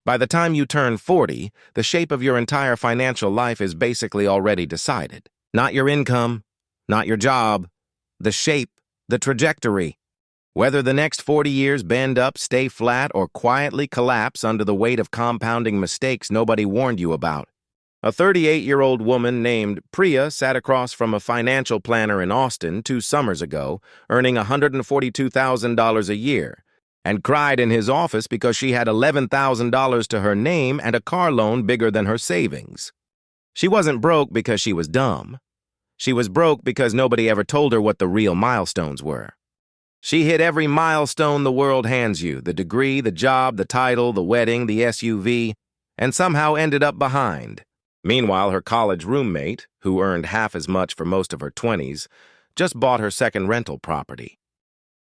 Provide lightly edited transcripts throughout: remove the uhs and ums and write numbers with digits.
By the time you turn 40, the shape of your entire financial life is basically already decided. Not your income, not your job, the shape, the trajectory. Whether the next 40 years bend up, stay flat, or quietly collapse under the weight of compounding mistakes nobody warned you about. A 38-year-old woman named Priya sat across from a financial planner in Austin 2 summers ago, earning $142,000 a year, and cried in his office because she had $11,000 to her name and a car loan bigger than her savings. She wasn't broke because she was dumb. She was broke because nobody ever told her what the real milestones were. She hit every milestone the world hands you, the degree, the job, the title, the wedding, the SUV, and somehow ended up behind. Meanwhile, her college roommate, who earned half as much for most of her 20s, just bought her second rental property.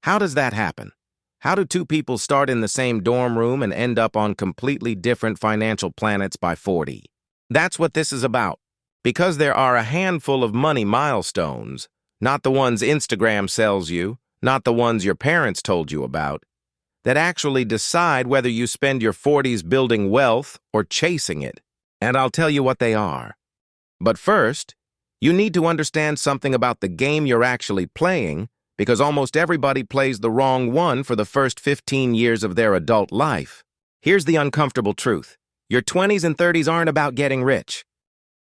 How does that happen? How do two people start in the same dorm room and end up on completely different financial planets by 40? That's what this is about. Because there are a handful of money milestones, not the ones Instagram sells you, not the ones your parents told you about, that actually decide whether you spend your 40s building wealth or chasing it. And I'll tell you what they are. But first, you need to understand something about the game you're actually playing, because almost everybody plays the wrong one for the first 15 years of their adult life. Here's the uncomfortable truth. Your 20s and 30s aren't about getting rich.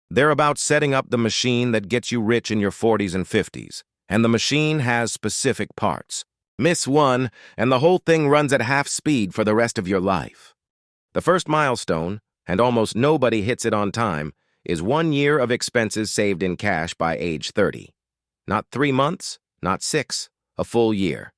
They're about setting up the machine that gets you rich in your 40s and 50s. And the machine has specific parts. Miss one, and the whole thing runs at half speed for the rest of your life. The first milestone, and almost nobody hits it on time, is 1 year of expenses saved in cash by age 30. Not 3 months, not 6, a full year.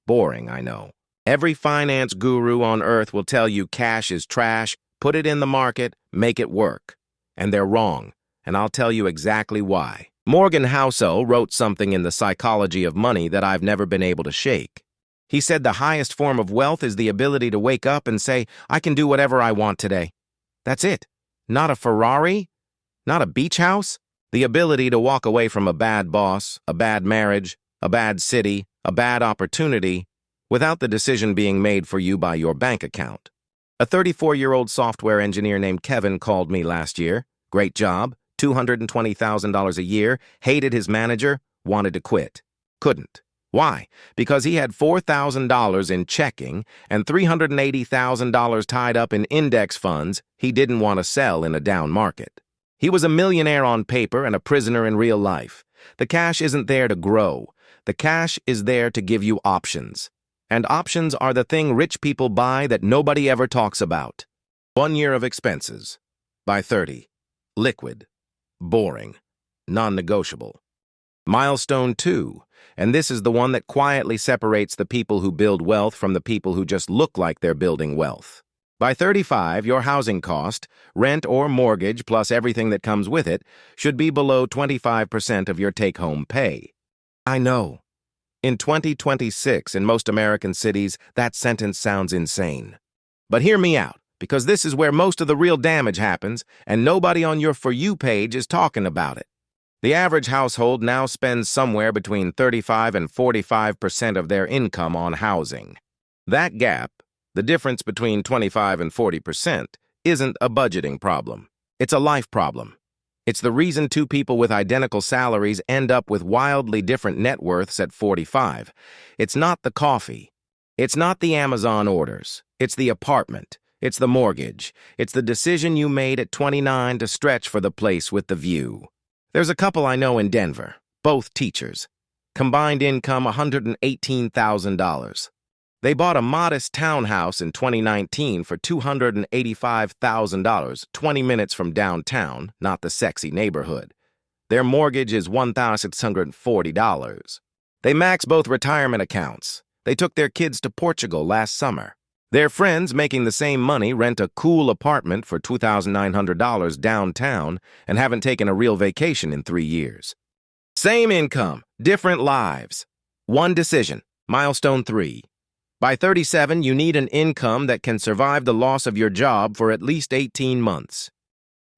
Boring, I know. Every finance guru on earth will tell you cash is trash, put it in the market, make it work. And they're wrong, and I'll tell you exactly why. Morgan Housel wrote something in The Psychology of Money that I've never been able to shake. He said the highest form of wealth is the ability to wake up and say, I can do whatever I want today. That's it. Not a Ferrari, not a beach house. The ability to walk away from a bad boss, a bad marriage, a bad city, a bad opportunity, without the decision being made for you by your bank account. A 34-year-old software engineer named Kevin called me last year. Great job, $220,000 a year, hated his manager, wanted to quit. Couldn't. Why? Because he had $4,000 in checking and $380,000 tied up in index funds he didn't want to sell in a down market. He was a millionaire on paper and a prisoner in real life. The cash isn't there to grow. The cash is there to give you options. And options are the thing rich people buy that nobody ever talks about. 1 year of expenses. By 30. Liquid. Boring. Non-negotiable. Milestone 2, and this is the one that quietly separates the people who build wealth from the people who just look like they're building wealth. By 35, your housing cost, rent or mortgage plus everything that comes with it, should be below 25% of your take-home pay. I know. In 2026, in most American cities, that sentence sounds insane. But hear me out, because this is where most of the real damage happens, and nobody on your For You page is talking about it. The average household now spends somewhere between 35 and 45% of their income on housing. That gap, the difference between 25 and 40%, isn't a budgeting problem. It's a life problem. It's the reason two people with identical salaries end up with wildly different net worths at 45. It's not the coffee. It's not the Amazon orders. It's the apartment. It's the mortgage. It's the decision you made at 29 to stretch for the place with the view. There's a couple I know in Denver, both teachers. Combined income $118,000. They bought a modest townhouse in 2019 for $285,000, 20 minutes from downtown, not the sexy neighborhood. Their mortgage is $1,640. They max both retirement accounts. They took their kids to Portugal last summer. Their friends making the same money rent a cool apartment for $2,900 downtown and haven't taken a real vacation in 3 years. Same income, different lives. One decision, milestone 3. By 37, you need an income that can survive the loss of your job for at least 18 months.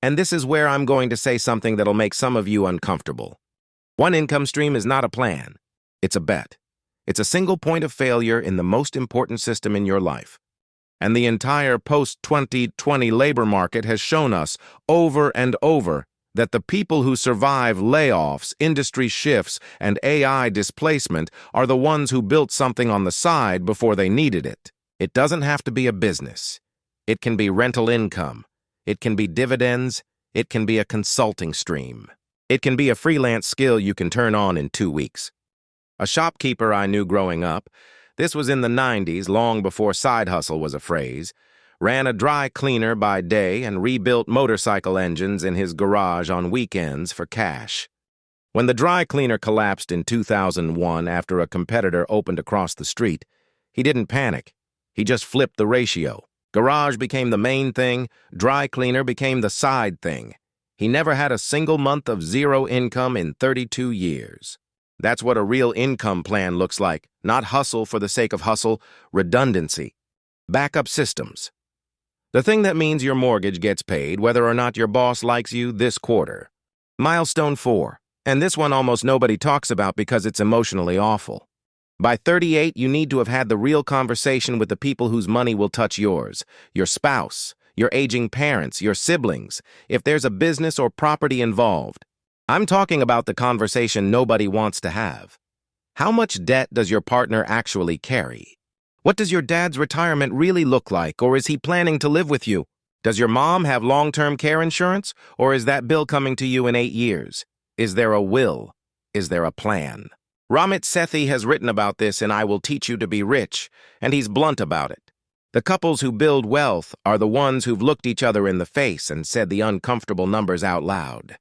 And this is where I'm going to say something that'll make some of you uncomfortable. One income stream is not a plan. It's a bet. It's a single point of failure in the most important system in your life. And the entire post-2020 labor market has shown us over and over that the people who survive layoffs, industry shifts, and AI displacement are the ones who built something on the side before they needed it. It doesn't have to be a business. It can be rental income. It can be dividends. It can be a consulting stream. It can be a freelance skill you can turn on in 2 weeks. A shopkeeper I knew growing up, this was in the 90s, long before side hustle was a phrase, ran a dry cleaner by day and rebuilt motorcycle engines in his garage on weekends for cash. When the dry cleaner collapsed in 2001 after a competitor opened across the street, he didn't panic. He just flipped the ratio. Garage became the main thing, dry cleaner became the side thing. He never had a single month of zero income in 32 years. That's what a real income plan looks like, not hustle for the sake of hustle, redundancy. Backup systems. The thing that means your mortgage gets paid whether or not your boss likes you this quarter. Milestone 4, and this one almost nobody talks about because it's emotionally awful. By 38, you need to have had the real conversation with the people whose money will touch yours, your spouse, your aging parents, your siblings, if there's a business or property involved. I'm talking about the conversation nobody wants to have. How much debt does your partner actually carry? What does your dad's retirement really look like, or is he planning to live with you? Does your mom have long-term care insurance, or is that bill coming to you in 8 years? Is there a will? Is there a plan? Ramit Sethi has written about this in I Will Teach You to Be Rich, and he's blunt about it. The couples who build wealth are the ones who've looked each other in the face and said the uncomfortable numbers out loud.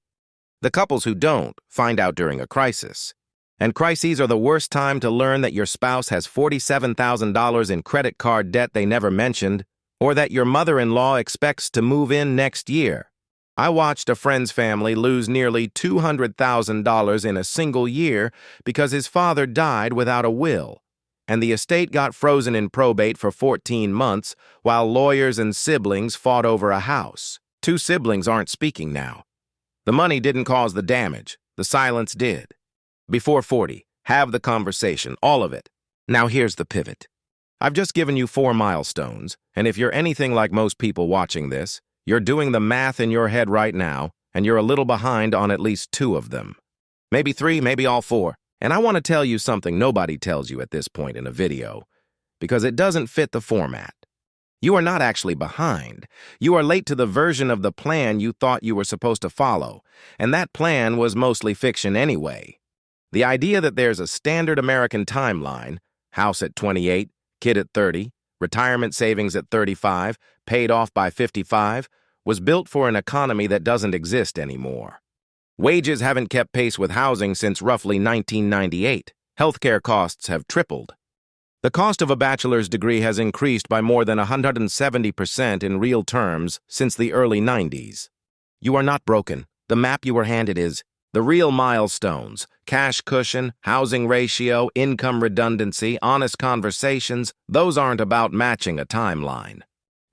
The couples who don't find out during a crisis. And crises are the worst time to learn that your spouse has $47,000 in credit card debt they never mentioned, or that your mother-in-law expects to move in next year. I watched a friend's family lose nearly $200,000 in a single year because his father died without a will, and the estate got frozen in probate for 14 months while lawyers and siblings fought over a house. 2 siblings aren't speaking now. The money didn't cause the damage. The silence did. Before 40, have the conversation, all of it. Now here's the pivot. I've just given you 4 milestones, and if you're anything like most people watching this, you're doing the math in your head right now, and you're a little behind on at least 2 of them. Maybe 3, maybe all 4. And I want to tell you something nobody tells you at this point in a video, because it doesn't fit the format. You are not actually behind. You are late to the version of the plan you thought you were supposed to follow, and that plan was mostly fiction anyway. The idea that there's a standard American timeline, house at 28, kid at 30, retirement savings at 35, paid off by 55, was built for an economy that doesn't exist anymore. Wages haven't kept pace with housing since roughly 1998. Healthcare costs have tripled. The cost of a bachelor's degree has increased by more than 170% in real terms since the early 90s. You are not broken. The map you were handed is. The real milestones, cash cushion, housing ratio, income redundancy, honest conversations, those aren't about matching a timeline.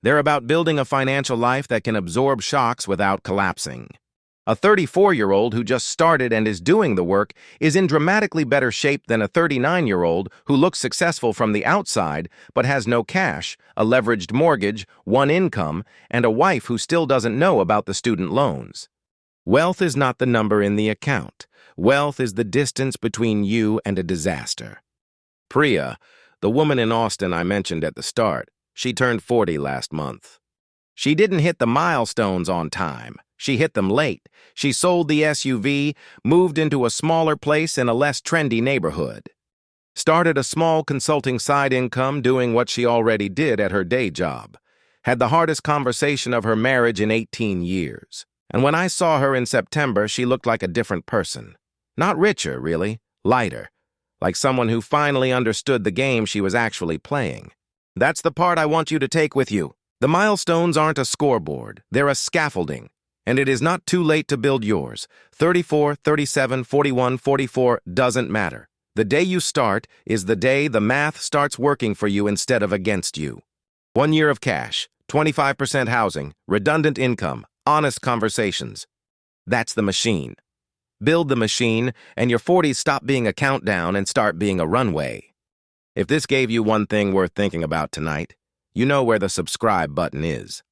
They're about building a financial life that can absorb shocks without collapsing. A 34-year-old who just started and is doing the work is in dramatically better shape than a 39-year-old who looks successful from the outside but has no cash, a leveraged mortgage, 1 income, and a wife who still doesn't know about the student loans. Wealth is not the number in the account. Wealth is the distance between you and a disaster. Priya, the woman in Austin I mentioned at the start, she turned 40 last month. She didn't hit the milestones on time. She hit them late. She sold the SUV, moved into a smaller place in a less trendy neighborhood. Started a small consulting side income doing what she already did at her day job. Had the hardest conversation of her marriage in 18 years. And when I saw her in September, she looked like a different person. Not richer, really, lighter, like someone who finally understood the game she was actually playing. That's the part I want you to take with you. The milestones aren't a scoreboard, they're a scaffolding. And it is not too late to build yours. 34, 37, 41, 44 doesn't matter. The day you start is the day the math starts working for you instead of against you. 1 year of cash, 25% housing, redundant income, honest conversations. That's the machine. Build the machine, and your 40s stop being a countdown and start being a runway. If this gave you one thing worth thinking about tonight, You know where the subscribe button is.